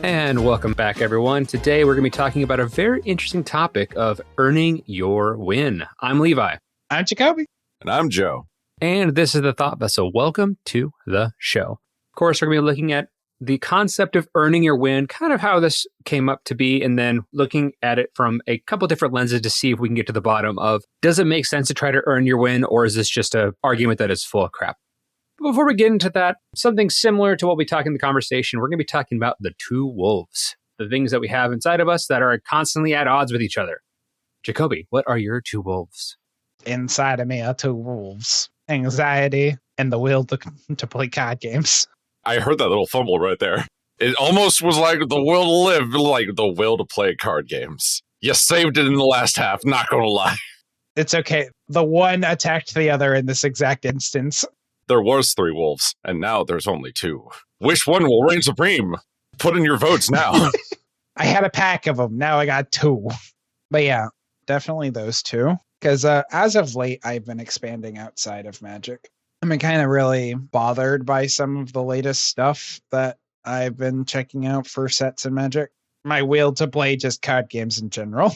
And welcome back, everyone. Today, we're going to be talking about a very interesting topic of earning your win. I'm Levi. I'm Jacoby. And I'm Joe. And this is the Thought Vessel. Welcome to the show. Of course, we're going to be looking at the concept of earning your win, kind of how this came up to be, and then looking at it from a couple different lenses to see if we can get to the bottom of, does it make sense to try to earn your win, or is this just an argument that is full of crap? Before we get into that, something similar to what we talk in the conversation, we're going to be talking about the two wolves, the things that we have inside of us that are constantly at odds with each other. Jacoby, what are your two wolves? Inside of me are two wolves. Anxiety and the will to play card games. I heard that little fumble right there. It almost was like the will to live, like the will to play card games. You saved it in the last half, not going to lie. It's okay. The one attacked the other in this exact instance. There was 3 wolves, and now there's only 2. Which one will reign supreme? Put in your votes now. I had a pack of them. Now I got 2. But yeah, definitely those 2. Because as of late, I've been expanding outside of Magic. I've been kind of really bothered by some of the latest stuff that I've been checking out for sets in Magic. My will to play just card games in general.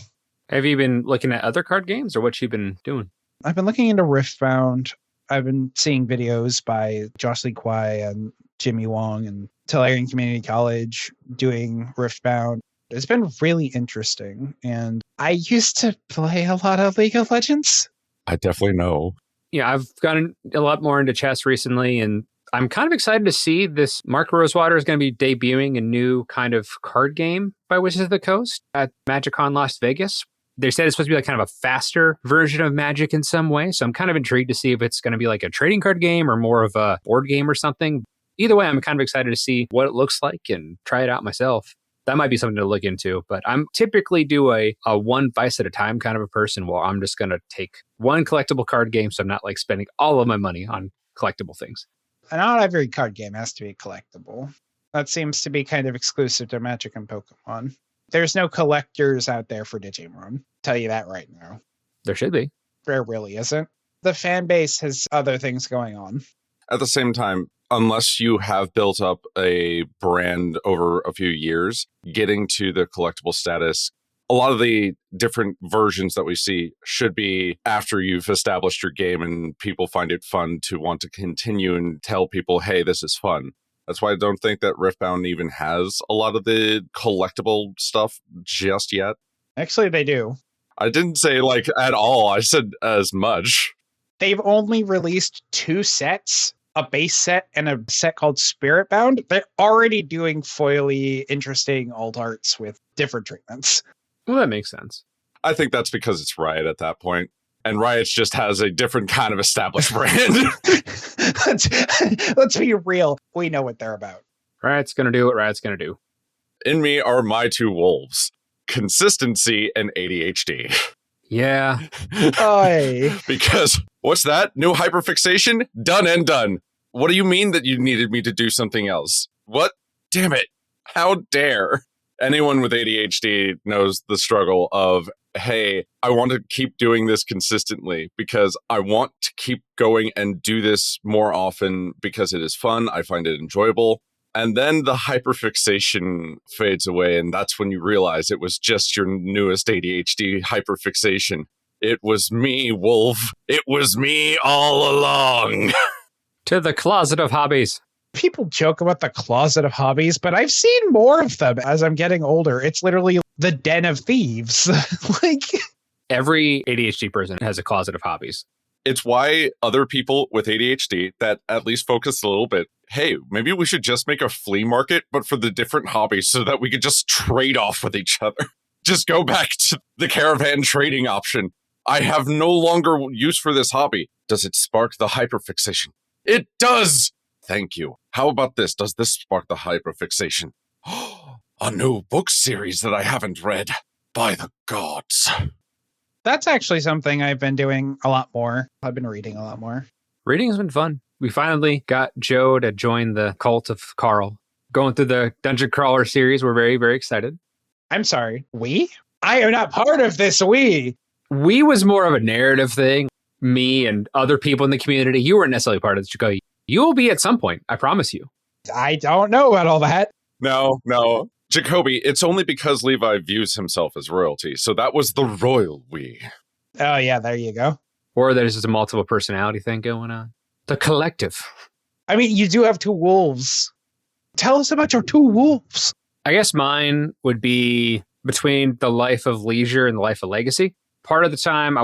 Have you been looking at other card games, or what you've been doing? I've been looking into Riftbound. I've been seeing videos by Josh Lee Kwai and Jimmy Wong and Tellurian Community College doing Riftbound. It's been really interesting. And I used to play a lot of League of Legends. I definitely know. Yeah, I've gotten a lot more into chess recently, and I'm kind of excited to see this. Mark Rosewater is going to be debuting a new kind of card game by Wizards of the Coast at MagicCon Las Vegas. They said it's supposed to be like kind of a faster version of Magic in some way. So I'm kind of intrigued to see if it's going to be like a trading card game or more of a board game or something. Either way, I'm kind of excited to see what it looks like and try it out myself. That might be something to look into, but I'm typically do a one vice at a time kind of a person where I'm just going to take one collectible card game. So I'm not like spending all of my money on collectible things. And not every card game has to be collectible. That seems to be kind of exclusive to Magic and Pokemon. There's no collectors out there for Digimon. Tell you that right now. There should be. There really isn't. The fan base has other things going on. At the same time, unless you have built up a brand over a few years, getting to the collectible status, a lot of the different versions that we see should be after you've established your game and people find it fun to want to continue and tell people, hey, this is fun. That's why I don't think that Riftbound even has a lot of the collectible stuff just yet. Actually, they do. I didn't say like at all. I said as much. They've only released 2 sets, a base set and a set called Spiritbound. They're already doing foily, interesting alt arts with different treatments. Well, that makes sense. I think that's because it's Riot at that point. And Riot just has a different kind of established brand. Let's be real. We know what they're about. Riot's going to do what Riot's going to do. In me are my 2 wolves. Consistency and ADHD. Yeah. Oy. Because what's that? New hyperfixation? Done and done. What do you mean that you needed me to do something else? What? Damn it. How dare? Anyone with ADHD knows the struggle of, hey, I want to keep doing this consistently because I want to keep going and do this more often because it is fun. I find it enjoyable. And then the hyperfixation fades away, and that's when you realize it was just your newest ADHD hyperfixation. It was me, Wolf. It was me all along. To the closet of hobbies. People joke about the closet of hobbies, but I've seen more of them as I'm getting older. It's literally the den of thieves. Like, every ADHD person has a closet of hobbies. It's why other people with ADHD that at least focus a little bit, hey, maybe we should just make a flea market, but for the different hobbies so that we could just trade off with each other. Just go back to the caravan trading option. I have no longer use for this hobby. Does it spark the hyperfixation? It does! Thank you. How about this? Does this spark the hyperfixation? A new book series that I haven't read. By the gods. that's actually something I've been doing a lot more. I've been reading a lot more. Reading has been fun. We finally got Joe to join the cult of Carl. Going through the Dungeon Crawler series, we're very, very excited. I'm sorry, we? I am not part of this we. We was more of a narrative thing. Me and other people in the community. You weren't necessarily part of the Chicago. You will be at some point, I promise you. I don't know about all that. No. Jacoby, it's only because Levi views himself as royalty. So that was the royal we. Oh, yeah, there you go. Or there's just a multiple personality thing going on. The collective. I mean, you do have two wolves. Tell us about your two wolves. I guess mine would be between the life of leisure and the life of legacy. Part of the time I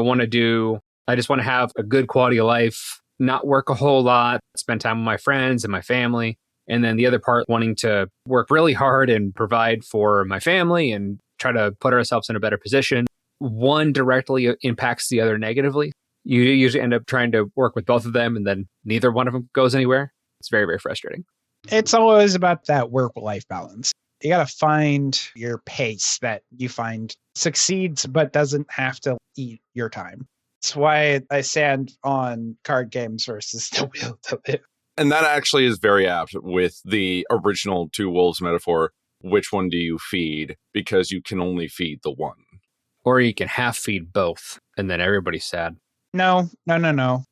just want to have a good quality of life, not work a whole lot, spend time with my friends and my family. And then the other part, wanting to work really hard and provide for my family and try to put ourselves in a better position. One directly impacts the other negatively. You usually end up trying to work with both of them, and then neither one of them goes anywhere. It's very, very frustrating. It's always about that work-life balance. You got to find your pace that you find succeeds but doesn't have to eat your time. That's why I stand on card games versus the will to live. And that actually is very apt with the original two wolves metaphor. Which one do you feed? Because you can only feed the one. Or you can half feed both, and then everybody's sad. No.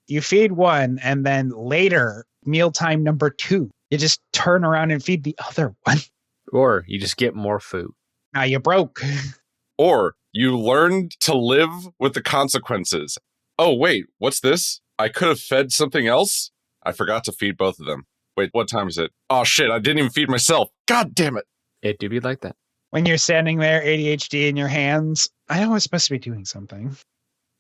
You feed one, and then later, mealtime number 2, you just turn around and feed the other one. Or you just get more food. Now you broke. Or you learned to live with the consequences. Oh, wait, what's this? I could have fed something else? I forgot to feed both of them. Wait, what time is it? Oh, shit, I didn't even feed myself. God damn it. It do be like that. When you're standing there, ADHD in your hands, I know I'm supposed to be doing something.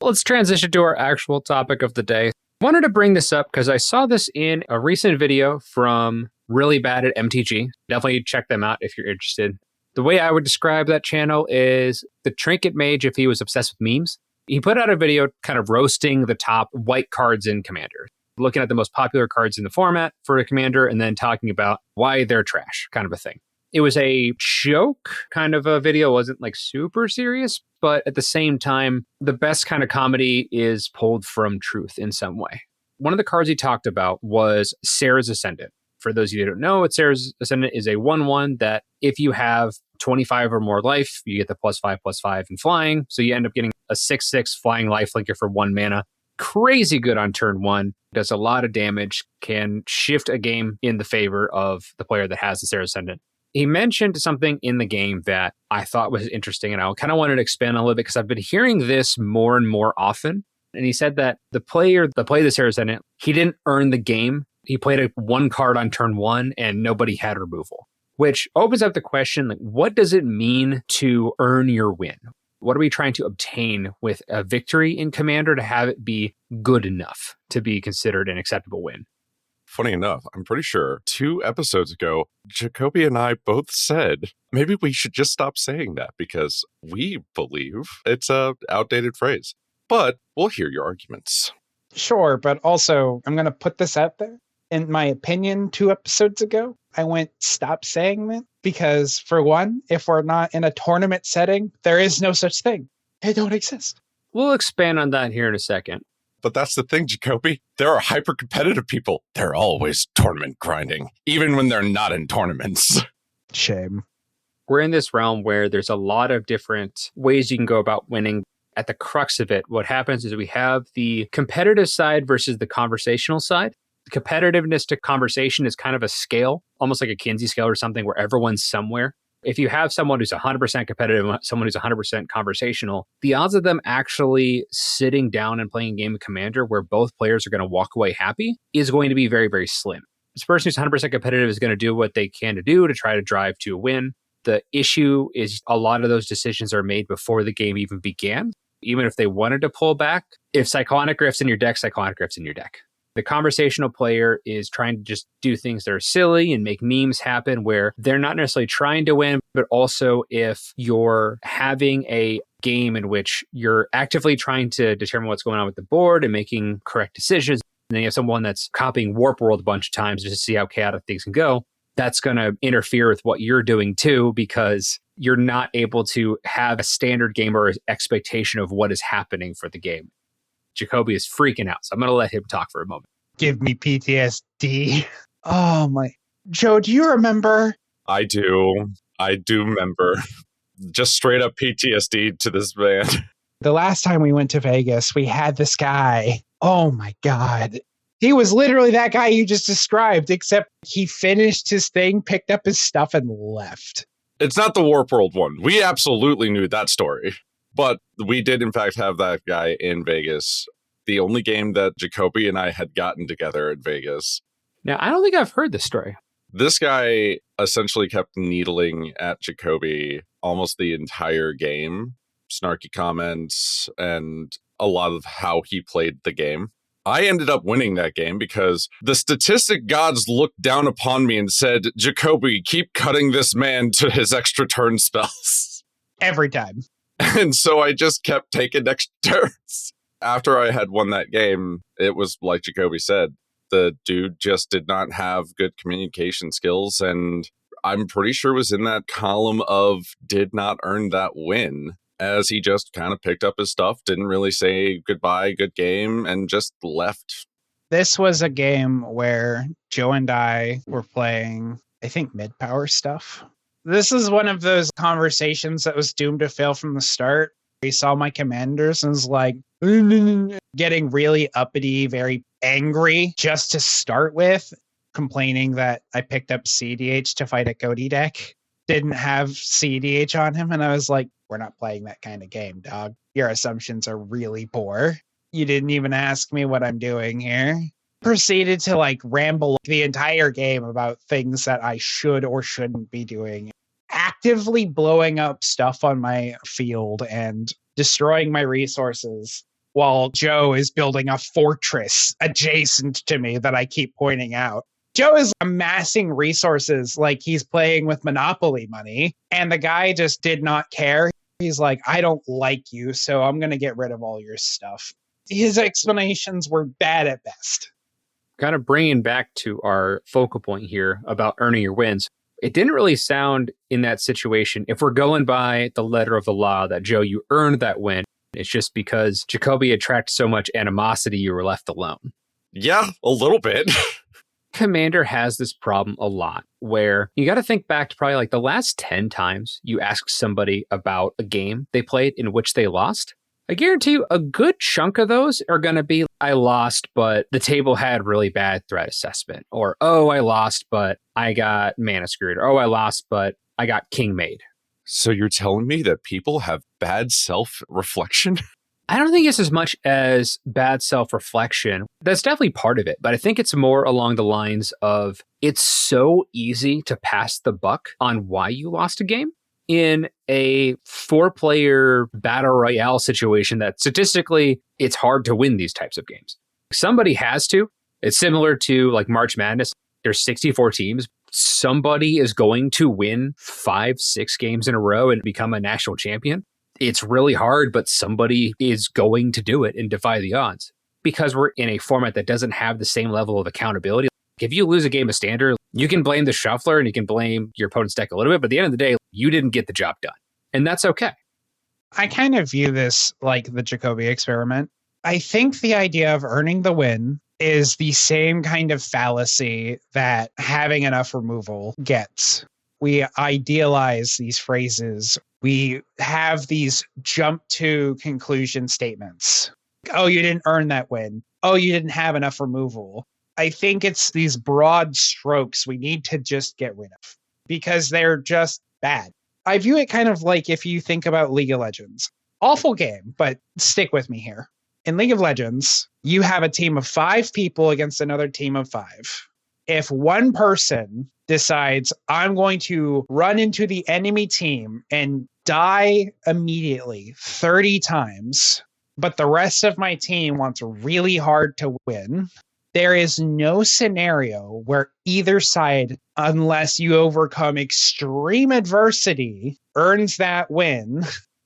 Let's transition to our actual topic of the day. Wanted to bring this up because I saw this in a recent video from Really Bad at MTG. Definitely check them out if you're interested. The way I would describe that channel is the Trinket Mage if he was obsessed with memes. He put out a video kind of roasting the top white cards in Commander, looking at the most popular cards in the format for a Commander, and then talking about why they're trash, kind of a thing. It was a joke kind of a video. It wasn't like super serious, but at the same time, the best kind of comedy is pulled from truth in some way. One of the cards he talked about was Sarah's Ascendant. For those of you who don't know, Sarah's Ascendant is a 1/1 that if you have 25 or more life, you get the +5/+5 in flying. So you end up getting a 6/6 flying lifelinker for 1 mana. Crazy good on turn 1. Does a lot of damage, can shift a game in the favor of the player that has the Sarah's Ascendant. He mentioned something in the game that I thought was interesting, and I kind of wanted to expand on a little bit because I've been hearing this more and more often. And he said that the player that played the Sarah's Ascendant, he didn't earn the game. He played one card on turn 1 and nobody had removal, which opens up the question, like, what does it mean to earn your win? What are we trying to obtain with a victory in Commander to have it be good enough to be considered an acceptable win? Funny enough, I'm pretty sure 2 episodes ago, Jacoby and I both said, maybe we should just stop saying that because we believe it's a outdated phrase. But we'll hear your arguments. Sure, but also I'm going to put this out there. In my opinion, 2 episodes ago, I went, stop saying that. Because for one, if we're not in a tournament setting, there is no such thing. They don't exist. We'll expand on that here in a second. But that's the thing, Jacoby. There are hyper-competitive people. They're always tournament grinding, even when they're not in tournaments. Shame. We're in this realm where there's a lot of different ways you can go about winning. At the crux of it, what happens is we have the competitive side versus the conversational side. The competitiveness to conversation is kind of a scale, almost like a Kinsey scale or something, where everyone's somewhere. If you have someone who's 100% competitive, someone who's 100% conversational, the odds of them actually sitting down and playing a game of Commander where both players are going to walk away happy is going to be very, very slim. This person who's 100% competitive is going to do what they can to do to try to drive to a win. The issue is a lot of those decisions are made before the game even began. Even if they wanted to pull back, if Cyclonic Rift's in your deck, Cyclonic Rift's in your deck. The conversational player is trying to just do things that are silly and make memes happen where they're not necessarily trying to win, but also if you're having a game in which you're actively trying to determine what's going on with the board and making correct decisions, and then you have someone that's copying Warp World a bunch of times just to see how chaotic things can go, that's going to interfere with what you're doing too, because you're not able to have a standard gamer expectation of what is happening for the game. Jacoby is freaking out, so I'm going to let him talk for a moment. Give me PTSD. Oh my. Joe, do you remember? I do remember. Just straight up PTSD to this man. The last time we went to Vegas, we had this guy. Oh my God. He was literally that guy you just described, except he finished his thing, picked up his stuff, and left. It's not the Warp World one. We absolutely knew that story. But we did, in fact, have that guy in Vegas. The only game that Jacoby and I had gotten together at Vegas. Now, I don't think I've heard this story. This guy essentially kept needling at Jacoby almost the entire game. Snarky comments and a lot of how he played the game. I ended up winning that game because the statistic gods looked down upon me and said, Jacoby, keep cutting this man to his extra turn spells. Every time. And so I just kept taking extra turns. After I had won that game, it was like Jacoby said, the dude just did not have good communication skills. And I'm pretty sure was in that column of did not earn that win, as he just kind of picked up his stuff, didn't really say goodbye, good game, and just left. This was a game where Joe and I were playing, I think, mid-power stuff. This is one of those conversations that was doomed to fail from the start. He saw my commanders and was like, getting really uppity, very angry just to start with, complaining that I picked up CDH to fight a Cody deck. Didn't have CDH on him, and I was like, we're not playing that kind of game, dog. Your assumptions are really poor. You didn't even ask me what I'm doing here. Proceeded to ramble the entire game about things that I should or shouldn't be doing. Actively blowing up stuff on my field and destroying my resources while Joe is building a fortress adjacent to me that I keep pointing out. Joe is amassing resources like he's playing with Monopoly money, and the guy just did not care. He's like, I don't like you, so I'm going to get rid of all your stuff. His explanations were bad at best. Kind of bringing back to our focal point here about earning your wins. It didn't really sound in that situation, if we're going by the letter of the law, that Joe, you earned that win. It's just because Jacoby attracted so much animosity, you were left alone. Yeah, a little bit. Commander has this problem a lot where you got to think back to probably the last 10 times you ask somebody about a game they played in which they lost. I guarantee you a good chunk of those are going to be, I lost, but the table had really bad threat assessment. Or, oh, I lost, but I got mana screwed. Or, oh, I lost, but I got king made. So you're telling me that people have bad self-reflection? I don't think it's as much as bad self-reflection. That's definitely part of it. But I think it's more along the lines of it's so easy to pass the buck on why you lost a game. In a 4-player battle royale situation that statistically, it's hard to win these types of games. Somebody has to. It's similar to March Madness. There's 64 teams. Somebody is going to win 5-6 games in a row and become a national champion. It's really hard, but somebody is going to do it and defy the odds. Because we're in a format that doesn't have the same level of accountability. If you lose a game of Standard, you can blame the shuffler and you can blame your opponent's deck a little bit, but at the end of the day, you didn't get the job done. And that's okay. I kind of view this like the Jacoby experiment. I think the idea of earning the win is the same kind of fallacy that having enough removal gets. We idealize these phrases. We have these jump to conclusion statements. Oh, you didn't earn that win. Oh, you didn't have enough removal. I think it's these broad strokes we need to just get rid of because they're just bad. I view it kind of like if you think about League of Legends. Awful game, but stick with me here. In League of Legends, you have a team of 5 people against another team of 5. If one person decides, I'm going to run into the enemy team and die immediately 30 times, but the rest of my team wants really hard to win, there is no scenario where either side, unless you overcome extreme adversity, earns that win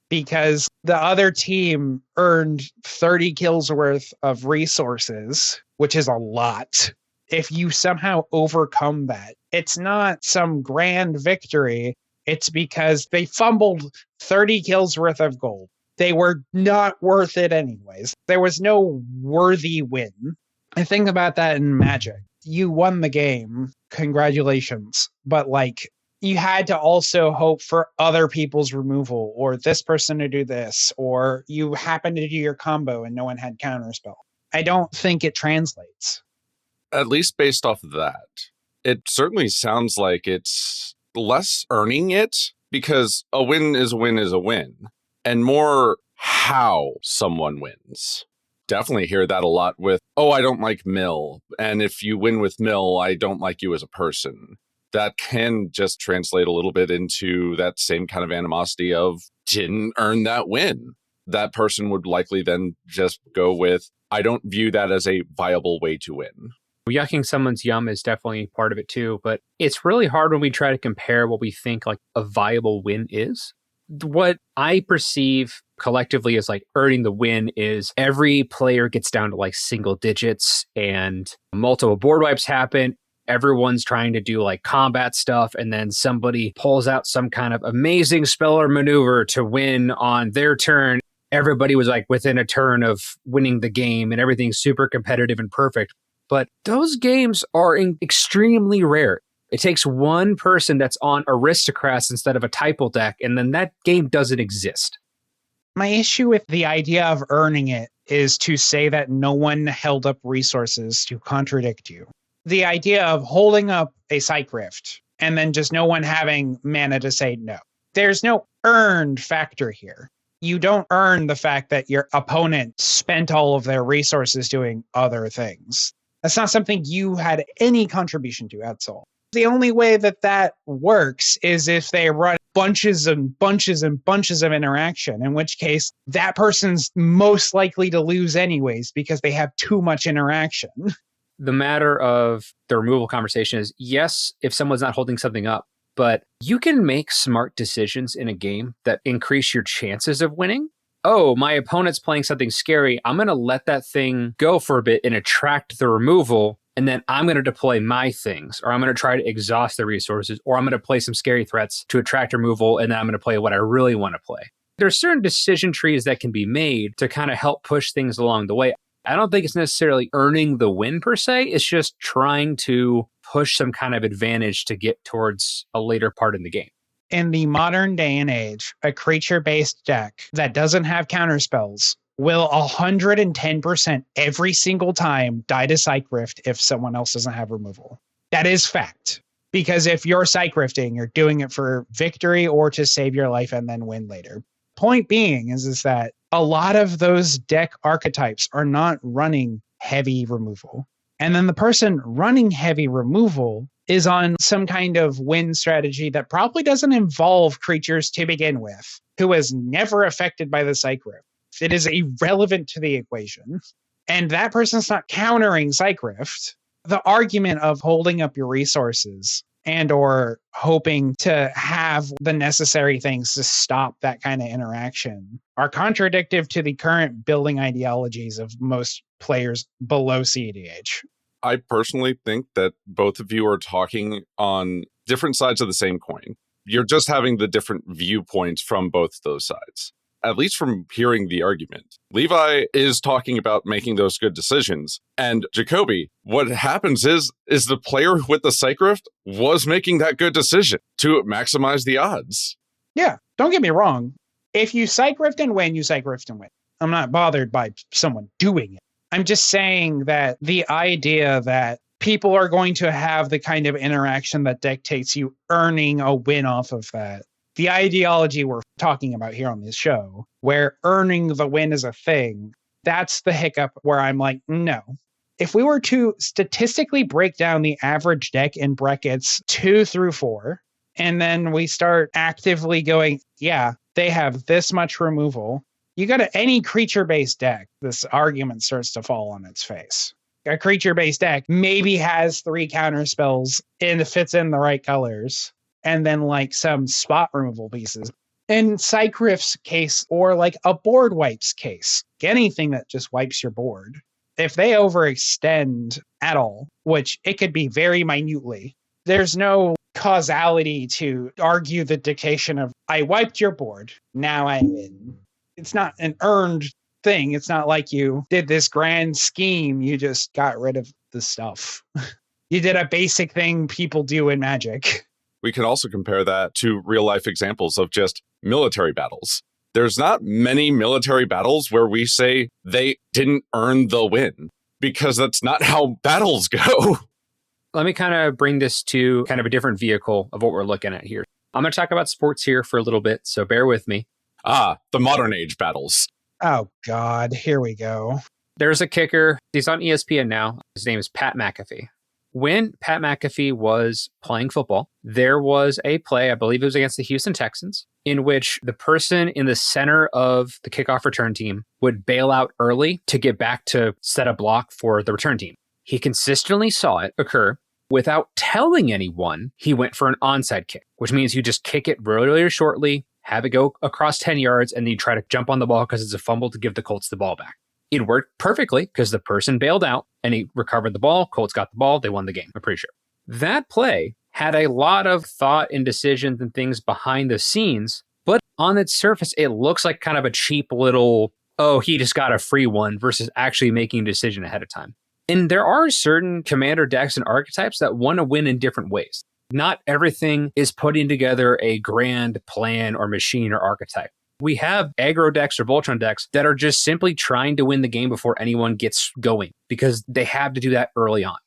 because the other team earned 30 kills worth of resources, which is a lot. If you somehow overcome that, it's not some grand victory. It's because they fumbled 30 kills worth of gold. They were not worth it anyways. There was no worthy win. I think about that in Magic. You won the game. Congratulations. But you had to also hope for other people's removal or this person to do this, or you happened to do your combo and no one had counterspell. I don't think it translates. At least based off of that. It certainly sounds like it's less earning it because a win is a win is a win, and more how someone wins. Definitely hear that a lot with, oh, I don't like Mill, and if you win with Mill, I don't like you as a person. That can just translate a little bit into that same kind of animosity of didn't earn that win. That person would likely then just go with, I don't view that as a viable way to win. Yucking someone's yum is definitely part of it too, but it's really hard when we try to compare what we think like a viable win is. What I perceive collectively as like earning the win is every player gets down to like single digits and multiple board wipes happen. Everyone's trying to do like combat stuff, and then somebody pulls out some kind of amazing spell or maneuver to win on their turn. Everybody was like within a turn of winning the game, and everything's super competitive and perfect. But those games are extremely rare. It takes one person that's on Aristocrats instead of a Typal deck, and then that game doesn't exist. My issue with the idea of earning it is to say that no one held up resources to contradict you. The idea of holding up a Psych Rift and then just no one having mana to say no. There's no earned factor here. You don't earn the fact that your opponent spent all of their resources doing other things. That's not something you had any contribution to at all. The only way that that works is if they run bunches and bunches and bunches of interaction, in which case that person's most likely to lose anyways because they have too much interaction. The matter of the removal conversation is, yes, if someone's not holding something up, but you can make smart decisions in a game that increase your chances of winning. Oh, my opponent's playing something scary. I'm going to let that thing go for a bit and attract the removal. And then I'm going to deploy my things, or I'm going to try to exhaust the resources, or I'm going to play some scary threats to attract removal. And then I'm going to play what I really want to play. There are certain decision trees that can be made to kind of help push things along the way. I don't think it's necessarily earning the win per se. It's just trying to push some kind of advantage to get towards a later part in the game. In the modern day and age, a creature-based deck that doesn't have counterspells will 110% every single time die to Psych Rift if someone else doesn't have removal. That is fact. Because if you're Psych Rifting, you're doing it for victory or to save your life and then win later. Point being is that a lot of those deck archetypes are not running heavy removal. And then the person running heavy removal is on some kind of win strategy that probably doesn't involve creatures to begin with, who is never affected by the Psych Rift. It is irrelevant to the equation. And that person's not countering Psych Rift. The argument of holding up your resources and or hoping to have the necessary things to stop that kind of interaction are contradictory to the current building ideologies of most players below CEDH. I personally think that both of you are talking on different sides of the same coin. You're just having the different viewpoints from both those sides. At least from hearing the argument. Levi is talking about making those good decisions. And Jacoby, what happens is the player with the Psych Rift was making that good decision to maximize the odds. Yeah, don't get me wrong. If you Psych Rift and win, you Psych Rift and win. I'm not bothered by someone doing it. I'm just saying that the idea that people are going to have the kind of interaction that dictates you earning a win off of that. The ideology we're talking about here on this show, where earning the win is a thing, that's the hiccup where I'm like, no. If we were to statistically break down the average deck in brackets 2 through 4, and then we start actively going, yeah, they have this much removal, you go to any creature-based deck, this argument starts to fall on its face. A creature-based deck maybe has 3 counter spells and fits in the right colors, and then like some spot removal pieces. In Psych Rift's case, or like a board wipes case, anything that just wipes your board, if they overextend at all, which it could be very minutely, there's no causality to argue the dictation of, I wiped your board, now I win. It's not an earned thing. It's not like you did this grand scheme, you just got rid of the stuff. You did a basic thing people do in Magic. We can also compare that to real life examples of just military battles. There's not many military battles where we say they didn't earn the win, because that's not how battles go. Let me kind of bring this to kind of a different vehicle of what we're looking at here. I'm going to talk about sports here for a little bit, so bear with me. The modern age battles. Oh, God. Here we go. There's a kicker. He's on ESPN now. His name is Pat McAfee. When Pat McAfee was playing football, there was a play, I believe it was against the Houston Texans, in which the person in the center of the kickoff return team would bail out early to get back to set a block for the return team. He consistently saw it occur. Without telling anyone, he went for an onside kick, which means you just kick it really, really shortly, have it go across 10 yards, and then you try to jump on the ball because it's a fumble to give the Colts the ball back. It worked perfectly because the person bailed out and he recovered the ball. Colts got the ball. They won the game. I'm pretty sure. That play had a lot of thought and decisions and things behind the scenes, but on its surface, it looks like kind of a cheap little, oh, he just got a free one versus actually making a decision ahead of time. And there are certain commander decks and archetypes that want to win in different ways. Not everything is putting together a grand plan or machine or archetype. We have aggro decks or Voltron decks that are just simply trying to win the game before anyone gets going because they have to do that early on.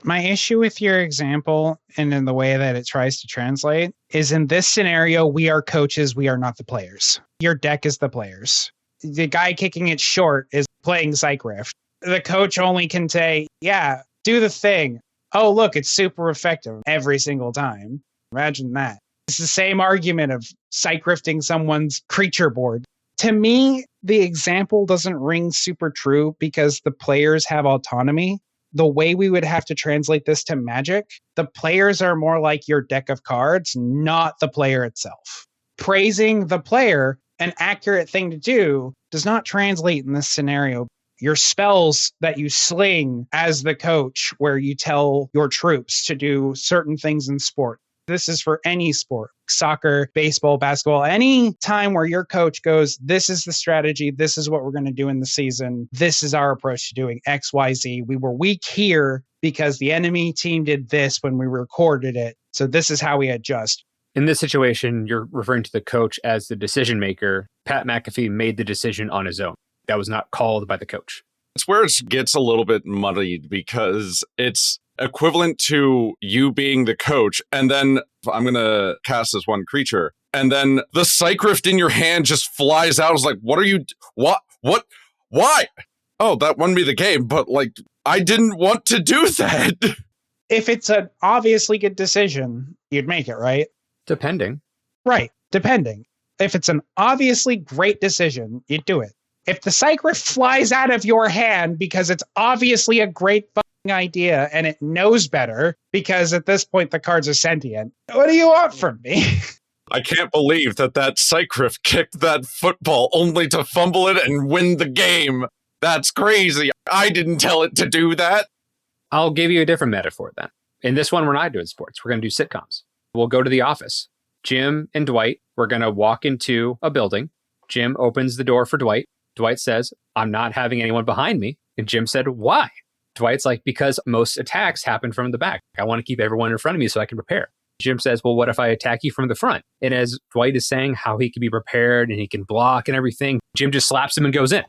My issue with your example and in the way that it tries to translate is in this scenario, we are coaches, we are not the players. Your deck is the players. The guy kicking it short is playing Psych Rift. The coach only can say, yeah, do the thing. Oh, look, it's super effective every single time. Imagine that. It's the same argument of Psych Rifting someone's creature board. To me, the example doesn't ring super true because the players have autonomy. The way we would have to translate this to Magic, the players are more like your deck of cards, not the player itself. Praising the player, an accurate thing to do, does not translate in this scenario. Your spells that you sling as the coach, where you tell your troops to do certain things in sport. This is for any sport, soccer, baseball, basketball, any time where your coach goes, this is the strategy, this is what we're going to do in the season, this is our approach to doing X, Y, Z. We were weak here because the enemy team did this when we recorded it. So this is how we adjust. In this situation, you're referring to the coach as the decision maker. Pat McAfee made the decision on his own. That was not called by the coach. It's where it gets a little bit muddied because it's equivalent to you being the coach, and then I'm going to cast this one creature, and then the Psych Rift in your hand just flies out. It's like, what are you, what, why? Oh, that won me the game, but like, I didn't want to do that. If it's an obviously good decision, you'd make it, right? Depending. Right, depending. If it's an obviously great decision, you'd do it. If the Psych Rift flies out of your hand because it's obviously a great fucking idea and it knows better because at this point the cards are sentient, what do you want from me? I can't believe that Psych Rift kicked that football only to fumble it and win the game. That's crazy. I didn't tell it to do that. I'll give you a different metaphor then. In this one, we're not doing sports. We're going to do sitcoms. We'll go to the office. Jim and Dwight, we're going to walk into a building. Jim opens the door for Dwight. Dwight says, I'm not having anyone behind me. And Jim said, why? Dwight's like, because most attacks happen from the back. I want to keep everyone in front of me so I can prepare. Jim says, well, what if I attack you from the front? And as Dwight is saying how he can be prepared and he can block and everything, Jim just slaps him and goes in.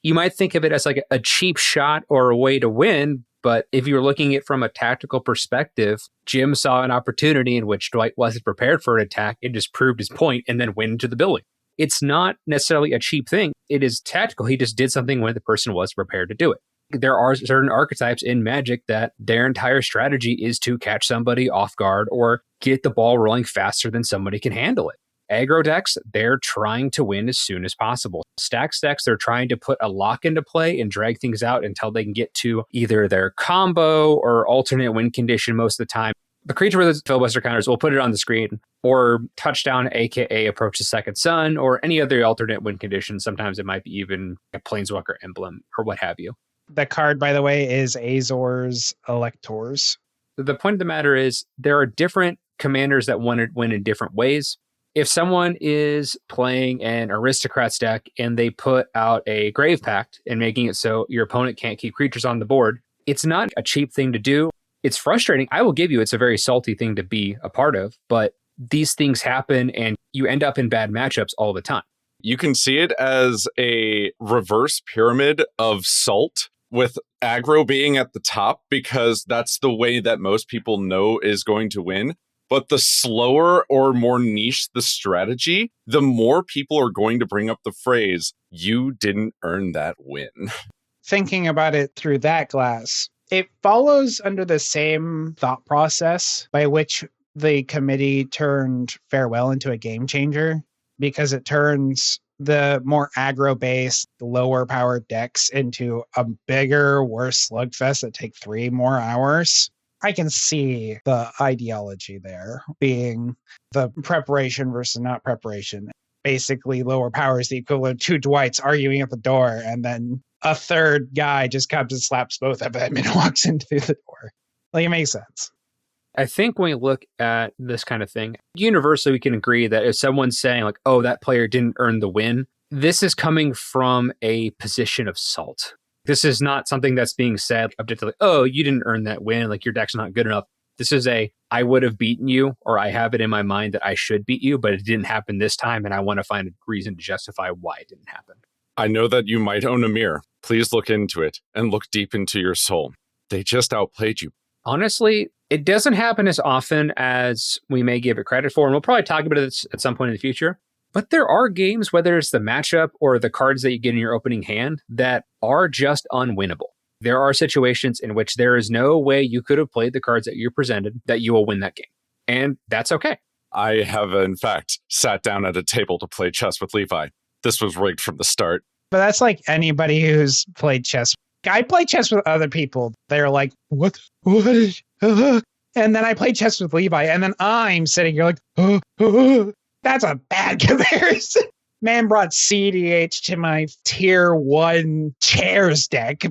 You might think of it as like a cheap shot or a way to win, but if you're looking at it from a tactical perspective, Jim saw an opportunity in which Dwight wasn't prepared for an attack and just proved his point and then went into the building. It's not necessarily a cheap thing. It is tactical. He just did something when the person was prepared to do it. There are certain archetypes in Magic that their entire strategy is to catch somebody off guard or get the ball rolling faster than somebody can handle it. Aggro decks, they're trying to win as soon as possible. Stacks decks, they're trying to put a lock into play and drag things out until they can get to either their combo or alternate win condition most of the time. The creature with the filibuster counters, we'll put it on the screen, or touchdown, aka approach the second sun, or any other alternate win condition. Sometimes it might be even a Planeswalker emblem or what have you. The card, by the way, is Azor's Electors. The point of the matter is there are different commanders that want to win in different ways. If someone is playing an Aristocrats deck and they put out a Grave Pact and making it so your opponent can't keep creatures on the board, it's not a cheap thing to do. It's frustrating. I will give you, it's a very salty thing to be a part of, but these things happen and you end up in bad matchups all the time. You can see it as a reverse pyramid of salt with aggro being at the top because that's the way that most people know is going to win. But the slower or more niche the strategy, the more people are going to bring up the phrase, "You didn't earn that win." Thinking about it through that glass, it follows under the same thought process by which the committee turned Farewell into a game changer, because it turns the more aggro-based, lower powered decks into a bigger, worse slugfest that take 3 more hours. I can see the ideology there being the preparation versus not preparation. Basically, lower power is the equivalent of 2 Dwights arguing at the door, and then a third guy just comes and slaps both of them and walks in through the door. Like, it makes sense. I think when we look at this kind of thing, universally we can agree that if someone's saying like, oh, that player didn't earn the win, this is coming from a position of salt. This is not something that's being said objectively, oh, you didn't earn that win, like your deck's not good enough. This is I would have beaten you, or I have it in my mind that I should beat you, but it didn't happen this time, and I want to find a reason to justify why it didn't happen. I know that you might own a mirror. Please look into it and look deep into your soul. They just outplayed you. Honestly, it doesn't happen as often as we may give it credit for, and we'll probably talk about this at some point in the future. But there are games, whether it's the matchup or the cards that you get in your opening hand, that are just unwinnable. There are situations in which there is no way you could have played the cards that you presented that you will win that game. And that's okay. I have, in fact, sat down at a table to play chess with Levi. This was rigged from the start. But that's like anybody who's played chess. I play chess with other people. They're like, what? And then I play chess with Levi, and then I'm sitting here like, that's a bad comparison. Man brought CDH to my tier 1 chairs deck.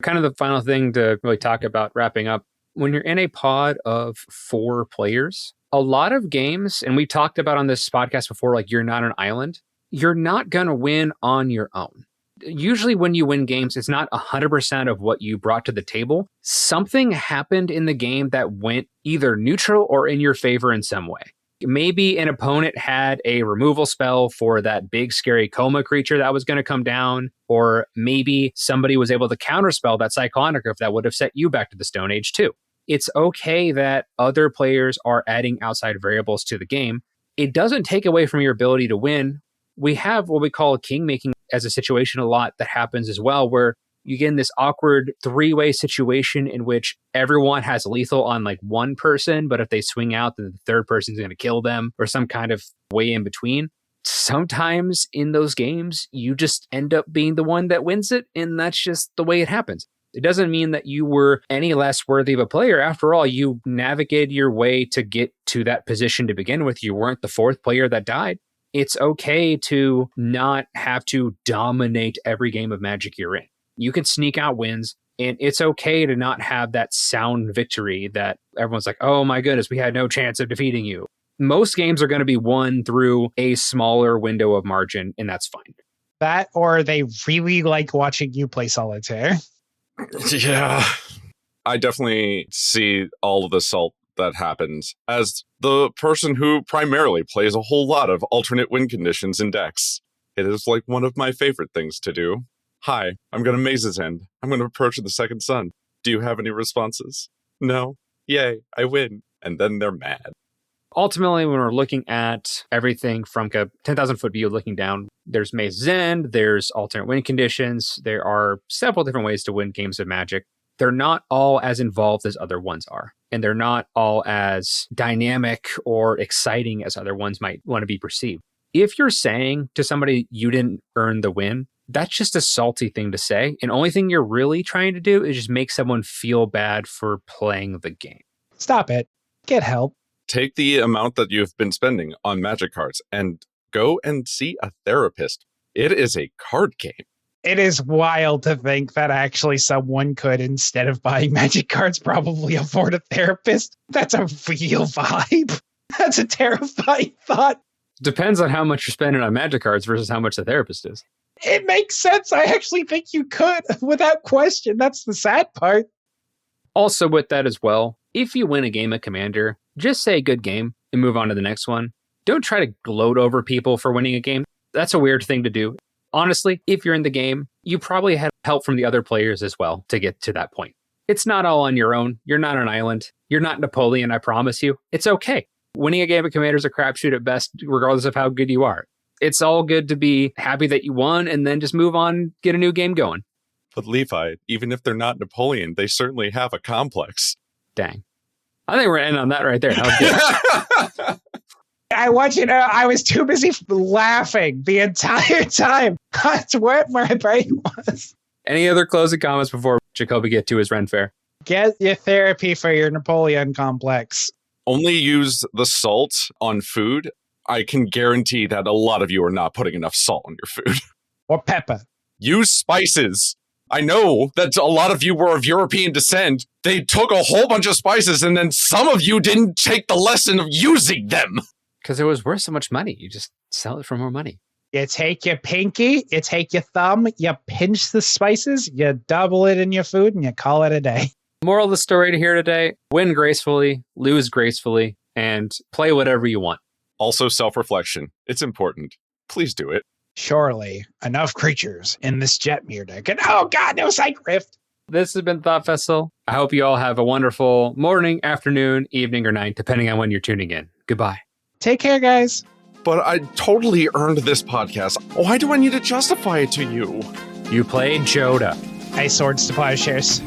Kind of the final thing to really talk about wrapping up. When you're in a pod of 4 players, a lot of games, and we talked about on this podcast before, like you're not an island, you're not going to win on your own. Usually when you win games, it's not 100% of what you brought to the table. Something happened in the game that went either neutral or in your favor in some way. Maybe an opponent had a removal spell for that big scary coma creature that was going to come down, or maybe somebody was able to counterspell that Cyclonograph that would have set you back to the Stone Age too. It's okay that other players are adding outside variables to the game. It doesn't take away from your ability to win. We have what we call kingmaking as a situation a lot that happens as well, where you get in this awkward 3-way situation in which everyone has lethal on like one person, but if they swing out, then the third person's going to kill them, or some kind of way in between. Sometimes in those games, you just end up being the one that wins it, and that's just the way it happens. It doesn't mean that you were any less worthy of a player. After all, you navigated your way to get to that position to begin with. You weren't the 4th player that died. It's okay to not have to dominate every game of Magic you're in. You can sneak out wins, and it's okay to not have that sound victory that everyone's like, oh my goodness, we had no chance of defeating you. Most games are going to be won through a smaller window of margin, and that's fine. That, or they really like watching you play solitaire. Yeah. I definitely see all of the salt that happens as the person who primarily plays a whole lot of alternate win conditions in decks. It is like one of my favorite things to do. Hi, I'm going to Maze's End. I'm going to approach the second sun. Do you have any responses? No? Yay, I win. And then they're mad. Ultimately, when we're looking at everything from a 10,000 foot view looking down, there's Maze's End, there's alternate win conditions. There are several different ways to win games of Magic. They're not all as involved as other ones are. And they're not all as dynamic or exciting as other ones might want to be perceived. If you're saying to somebody you didn't earn the win, that's just a salty thing to say. And only thing you're really trying to do is just make someone feel bad for playing the game. Stop it. Get help. Take the amount that you've been spending on Magic cards and go and see a therapist. It is a card game. It is wild to think that actually someone could, instead of buying Magic cards, probably afford a therapist. That's a real vibe. That's a terrifying thought. Depends on how much you're spending on Magic cards versus how much the therapist is. It makes sense. I actually think you could, without question. That's the sad part. Also with that as well, if you win a game of Commander, just say good game and move on to the next one. Don't try to gloat over people for winning a game. That's a weird thing to do. Honestly, if you're in the game, you probably had help from the other players as well to get to that point. It's not all on your own. You're not an island. You're not Napoleon, I promise you. It's okay. Winning a game of Commander is a crapshoot at best, regardless of how good you are. It's all good to be happy that you won and then just move on, get a new game going. But Levi, even if they're not Napoleon, they certainly have a complex. Dang. I think we're going to end on that right there. That was good. I want you to know, I was too busy laughing the entire time. That's where my brain was. Any other closing comments before Jacoby get to his Ren Fair? Get your therapy for your Napoleon complex. Only use the salt on food. I can guarantee that a lot of you are not putting enough salt on your food. Or pepper. Use spices. I know that a lot of you were of European descent. They took a whole bunch of spices and then some of you didn't take the lesson of using them. Because it was worth so much money. You just sell it for more money. You take your pinky, you take your thumb, you pinch the spices, you double it in your food, and you call it a day. Moral of the story to hear today, win gracefully, lose gracefully, and play whatever you want. Also self-reflection. It's important. Please do it. Surely enough creatures in this Jetmir deck. And oh god, no Psych Rift! This has been Thought Vessel. I hope you all have a wonderful morning, afternoon, evening, or night, depending on when you're tuning in. Goodbye. Take care, guys. But I totally earned this podcast. Why do I need to justify it to you? You played Joda. Ice Swords to Plowshares.